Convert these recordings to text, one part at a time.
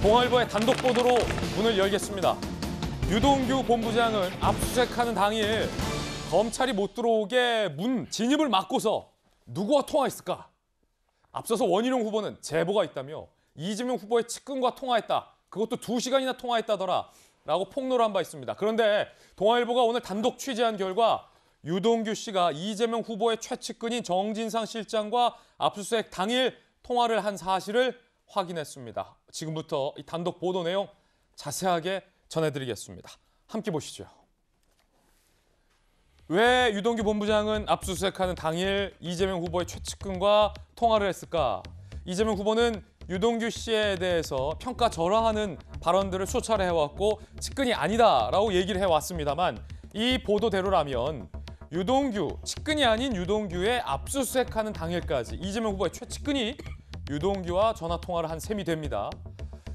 동아일보의 단독 보도로 문을 열겠습니다. 유동규 본부장은 압수수색하는 당일 검찰이 못 들어오게 문 진입을 막고서 누구와 통화했을까? 앞서서 원희룡 후보는 제보가 있다며 이재명 후보의 측근과 통화했다. 그것도 2시간이나 통화했다더라. 라고 폭로를 한 바 있습니다. 그런데 동아일보가 오늘 단독 취재한 결과 유동규 씨가 이재명 후보의 최측근인 정진상 실장과 압수수색 당일 통화를 한 사실을 확인했습니다. 지금부터 이 단독 보도 내용 자세하게 전해드리겠습니다. 함께 보시죠. 왜 유동규 본부장은 압수수색하는 당일 이재명 후보의 최측근과 통화를 했을까? 이재명 후보는 유동규 씨에 대해서 평가절하하는 발언들을 수차례 해왔고 측근이 아니다라고 얘기를 해왔습니다만 이 보도대로라면 유동규, 측근이 아닌 유동규의 압수수색하는 당일까지 이재명 후보의 최측근이 유동규와 전화통화를 한 셈이 됩니다.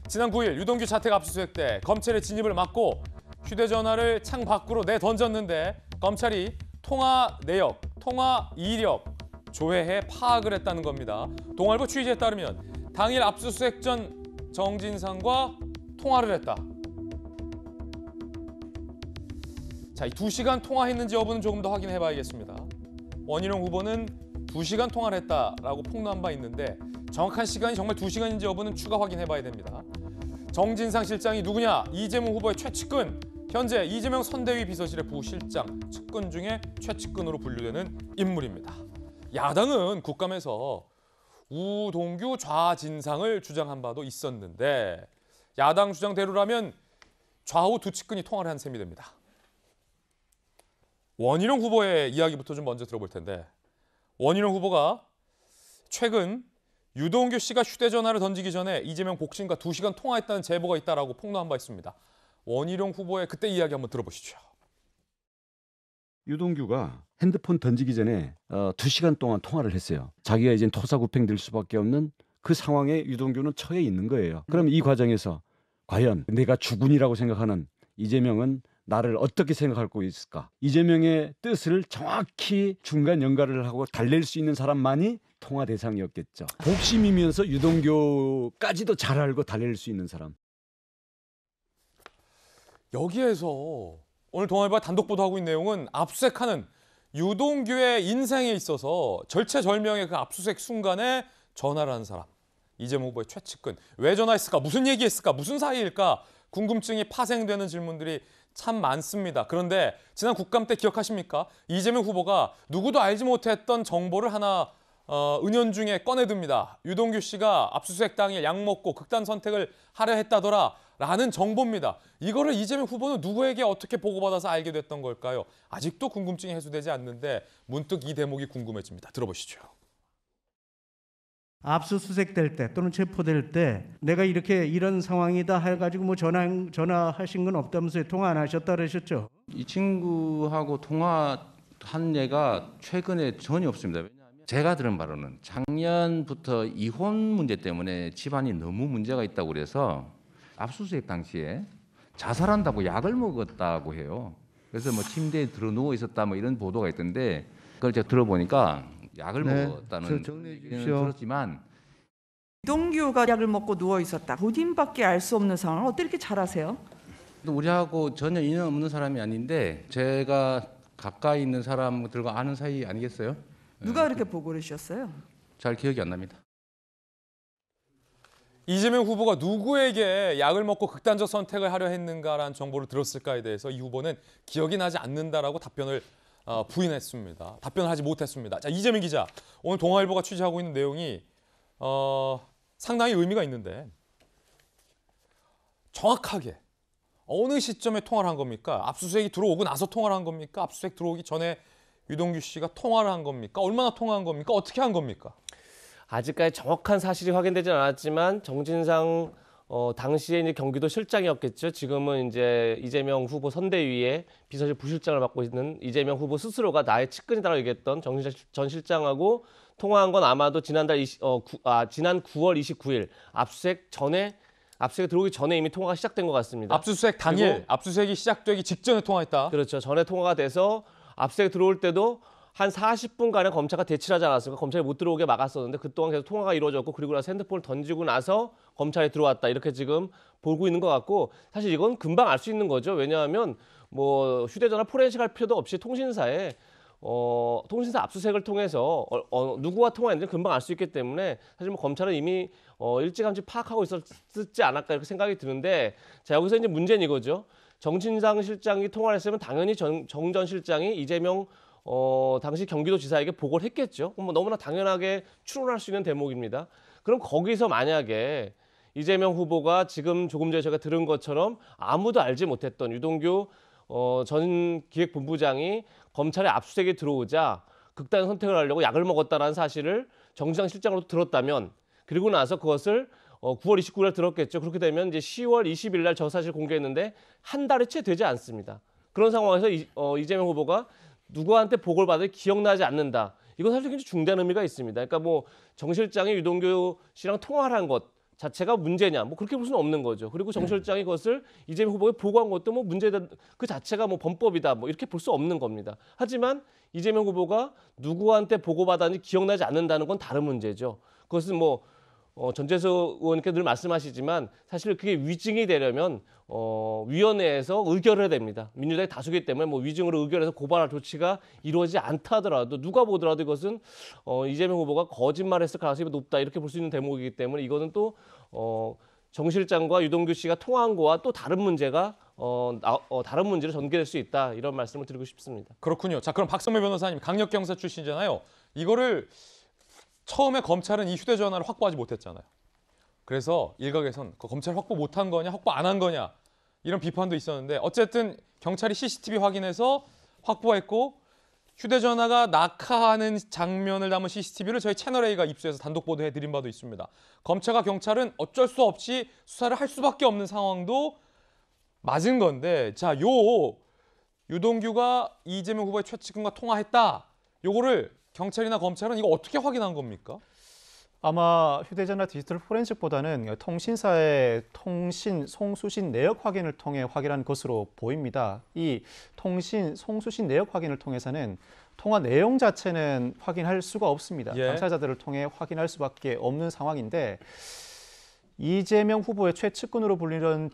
지난 9일 유동규 자택 압수수색 때 검찰의 진입을 막고 휴대전화를 창 밖으로 내던졌는데 검찰이 통화 내역, 통화 이력 조회해 파악을 했다는 겁니다. 동아일보 취재에 따르면 당일 압수수색 전 정진상과 통화를 했다. 자, 이 2시간 통화했는지 여부는 조금 더 확인해 봐야겠습니다. 원희룡 후보는 2시간 통화를 했다라고 폭로한 바 있는데 정확한 시간이 정말 2시간인지 여부는 추가 확인해 봐야 됩니다. 정진상 실장이 누구냐? 이재명 후보의 최측근, 현재 이재명 선대위 비서실의 부실장, 측근 중에 최측근으로 분류되는 인물입니다. 야당은 국감에서 우동규 좌진상을 주장한 바도 있었는데 야당 주장대로라면 좌우 두 측근이 통화를 한 셈이 됩니다. 원희룡 후보의 이야기부터 좀 먼저 들어볼 텐데 원희룡 후보가 최근 유동규 씨가 휴대전화를 던지기 전에 이재명 복심과 2시간 통화했다는 제보가 있다라고 폭로한 바 있습니다. 원희룡 후보의 그때 이야기 한번 들어보시죠. 유동규가 핸드폰 던지기 전에 2시간 동안 통화를 했어요. 자기가 이제 토사구팽될 수밖에 없는 그 상황에 유동규는 처해 있는 거예요. 그럼 이 과정에서 과연 내가 주군이라고 생각하는 이재명은 나를 어떻게 생각하고 있을까? 이재명의 뜻을 정확히 중간 연결을 하고 달랠 수 있는 사람만이 통화 대상이었겠죠. 복심이면서 유동규까지도 잘 알고 달랠 수 있는 사람. 여기에서 오늘 동아일보가 단독 보도하고 있는 내용은 압수수색하는 유동규의 인생에 있어서 절체절명의 그 압수수색 순간에 전화를 한 사람. 이재명 후보의 최측근. 왜 전화했을까? 무슨 얘기했을까? 무슨 사이일까? 궁금증이 파생되는 질문들이 참 많습니다. 그런데 지난 국감 때 기억하십니까? 이재명 후보가 누구도 알지 못했던 정보를 하나 은연중에 꺼내듭니다. 유동규 씨가 압수수색 당일 약 먹고 극단 선택을 하려 했다더라 라는 정보입니다. 이거를 이재명 후보는 누구에게 어떻게 보고받아서 알게 됐던 걸까요? 아직도 궁금증이 해소되지 않는데 문득 이 대목이 궁금해집니다. 들어보시죠. 압수수색될 때 또는 체포될 때 내가 이런 상황이다 해가지고 뭐 전화하신 건 없다면서요? 통화 안 하셨다 그러셨죠? 이 친구하고 통화한 예가 최근에 전혀 없습니다. 왜냐하면 제가 들은 바로는 작년부터 이혼 문제 때문에 집안이 너무 문제가 있다고 그래서 압수수색 당시에 자살한다고 약을 먹었다고 해요. 그래서 뭐 침대에 들어 누워 있었다 뭐 이런 보도가 있던데 그걸 제가 들어보니까 약을 먹었다는 얘기는 들었지만 유동규가 약을 먹고 누워 있었다. 본인밖에 알 수 없는 상황을 어떻게 이렇게 잘 아세요? 우리하고 전혀 인연 없는 사람이 아닌데 제가 가까이 있는 사람들과 아는 사이 아니겠어요? 누가 그렇게 보고를 주셨어요? 잘 기억이 안 납니다. 이재명 후보가 누구에게 약을 먹고 극단적 선택을 하려 했는가라는 정보를 들었을까에 대해서 이 후보는 기억이 나지 않는다라고 답변을 부인했습니다. 답변을 하지 못했습니다. 자, 이재명 기자, 오늘 동아일보가 취재하고 있는 내용이 상당히 의미가 있는데 정확하게 어느 시점에 통화를 한 겁니까? 압수수색이 들어오고 나서 통화를 한 겁니까? 압수수색 들어오기 전에 유동규 씨가 통화를 한 겁니까? 얼마나 통화한 겁니까? 어떻게 한 겁니까? 아직까지 정확한 사실이 확인되진 않았지만 정진상 당시에 이제 경기도 실장이었겠죠. 지금은 이제 이재명 후보 선대위의 비서실 부실장을 맡고 있는 이재명 후보 스스로가 나의 측근이다라고 얘기했던 정진상 전 실장하고 통화한 건 아마도 지난 9월 29일 압수수색 들어오기 전에 이미 통화가 시작된 것 같습니다. 압수수색 당일, 압수수색이 시작되기 직전에 통화했다. 그렇죠. 전에 통화가 돼서 압수수색 들어올 때도 한 40분간의 검찰과 대치를 하지 않았습니까? 검찰이 못 들어오게 막았었는데 그동안 계속 통화가 이루어졌고 그리고 나서 핸드폰을 던지고 나서 검찰에 들어왔다 이렇게 지금 보고 있는 것 같고 사실 이건 금방 알 수 있는 거죠. 왜냐하면 뭐 휴대전화 포렌식 할 필요도 없이 통신사에 통신사 압수수색을 통해서 누구와 통화했는지 금방 알 수 있기 때문에 사실 뭐 검찰은 이미 일찌감치 파악하고 있었지 않을까 이렇게 생각이 드는데 자 여기서 이제 문제는 이거죠. 정진상 실장이 통화를 했으면 당연히 정 전 실장이 이재명 당시 경기도지사에게 보고를 했겠죠. 뭐 너무나 당연하게 추론할 수 있는 대목입니다. 그럼 거기서 만약에 이재명 후보가 지금 조금 전에 제가 들은 것처럼 아무도 알지 못했던 유동규 전 기획본부장이 검찰에 압수수색이 들어오자 극단의 선택을 하려고 약을 먹었다는 사실을 정진상 실장으로부터 들었다면 그리고 나서 그것을 9월 29일 들었겠죠. 그렇게 되면 이제 10월 20일 날 저 사실 공개했는데 한 달이 채 되지 않습니다. 그런 상황에서 이재명 후보가 누구한테 보고를 받을 기억나지 않는다. 이건 사실 굉장히 중대한 의미가 있습니다. 그러니까 뭐 정 실장이 유동규 씨랑 통화를 한 것 자체가 문제냐? 뭐 그렇게 볼 수는 없는 거죠. 그리고 정 실장이 그것을 이재명 후보에 보고한 것도 뭐 문제다. 그 자체가 뭐 범법이다. 뭐 이렇게 볼 수 없는 겁니다. 하지만 이재명 후보가 누구한테 보고받았는지 기억나지 않는다는 건 다른 문제죠. 그것은 뭐 전재수 의원님께 늘 말씀하시지만 사실 그게 위증이 되려면 위원회에서 의결을 해야 됩니다. 민주당이 다수기 때문에 뭐 위증으로 의결해서 고발할 조치가 이루어지지 않다 하더라도 누가 보더라도 이것은 이재명 후보가 거짓말했을 가능성이 높다 이렇게 볼 수 있는 대목이기 때문에 이거는 또 정 실장과 유동규 씨가 통화한 거와 또 다른 문제가 다른 문제로 전개될 수 있다 이런 말씀을 드리고 싶습니다. 그렇군요. 자, 그럼 박선배 변호사님 강력경사 출신이잖아요. 이거를 처음에 검찰은 이 휴대전화를 확보하지 못했잖아요. 그래서 일각에선 검찰 확보 못한 거냐, 확보 안 한 거냐 이런 비판도 있었는데 어쨌든 경찰이 CCTV 확인해서 확보했고 휴대전화가 낙하하는 장면을 담은 CCTV를 저희 채널A가 입수해서 단독 보도해드린 바도 있습니다. 검찰과 경찰은 어쩔 수 없이 수사를 할 수밖에 없는 상황도 맞은 건데 자, 유동규가 이재명 후보의 최측근과 통화했다. 요거를 경찰이나 검찰은 이거 어떻게 확인한 겁니까? 아마 휴대전화 디지털 포렌식보다는 통신사의 송수신 내역 확인을 통해 확인한 것으로 보입니다. 이 송수신 내역 확인을 통해서는 통화 내용 자체는 확인할 수가 없습니다. 예. 당사자들을 통해 확인할 수밖에 없는 상황인데 이재명 후보의 최측근으로 불리는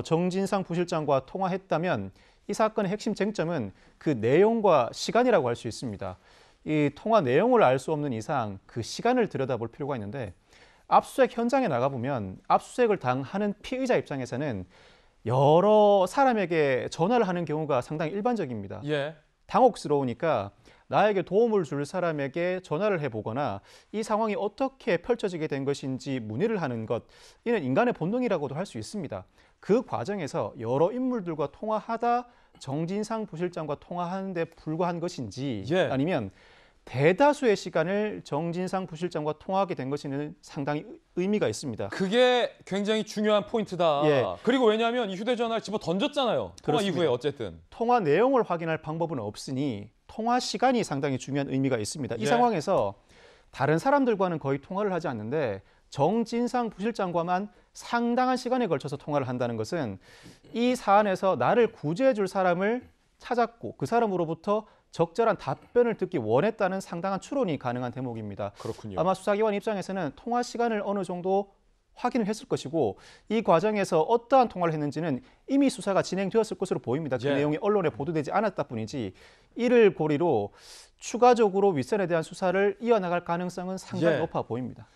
정진상 부실장과 통화했다면 이 사건의 핵심 쟁점은 그 내용과 시간이라고 할 수 있습니다. 이 통화 내용을 알 수 없는 이상 그 시간을 들여다볼 필요가 있는데 압수수색 현장에 나가보면 압수수색을 당하는 피의자 입장에서는 여러 사람에게 전화를 하는 경우가 상당히 일반적입니다. 예. 당혹스러우니까 나에게 도움을 줄 사람에게 전화를 해보거나 이 상황이 어떻게 펼쳐지게 된 것인지 문의를 하는 것, 이는 인간의 본능이라고도 할 수 있습니다. 그 과정에서 여러 인물들과 통화하다 정진상 부실장과 통화하는 데 불과한 것인지 예. 아니면 대다수의 시간을 정진상 부실장과 통화하게 된 것에는 상당히 의미가 있습니다. 그게 굉장히 중요한 포인트다. 예. 그리고 왜냐하면 이 휴대전화를 집어 던졌잖아요. 통화 그렇습니다. 이후에 어쨌든. 통화 내용을 확인할 방법은 없으니 통화 시간이 상당히 중요한 의미가 있습니다. 이 예. 상황에서 다른 사람들과는 거의 통화를 하지 않는데 정진상 부실장과만 상당한 시간에 걸쳐서 통화를 한다는 것은 이 사안에서 나를 구제해 줄 사람을 찾았고 그 사람으로부터 적절한 답변을 듣기 원했다는 상당한 추론이 가능한 대목입니다. 그렇군요. 아마 수사기관 입장에서는 통화 시간을 어느 정도 확인을 했을 것이고 이 과정에서 어떠한 통화를 했는지는 이미 수사가 진행되었을 것으로 보입니다. 그 예. 내용이 언론에 보도되지 않았다 뿐이지 이를 고리로 추가적으로 윗선에 대한 수사를 이어나갈 가능성은 상당히 예. 높아 보입니다.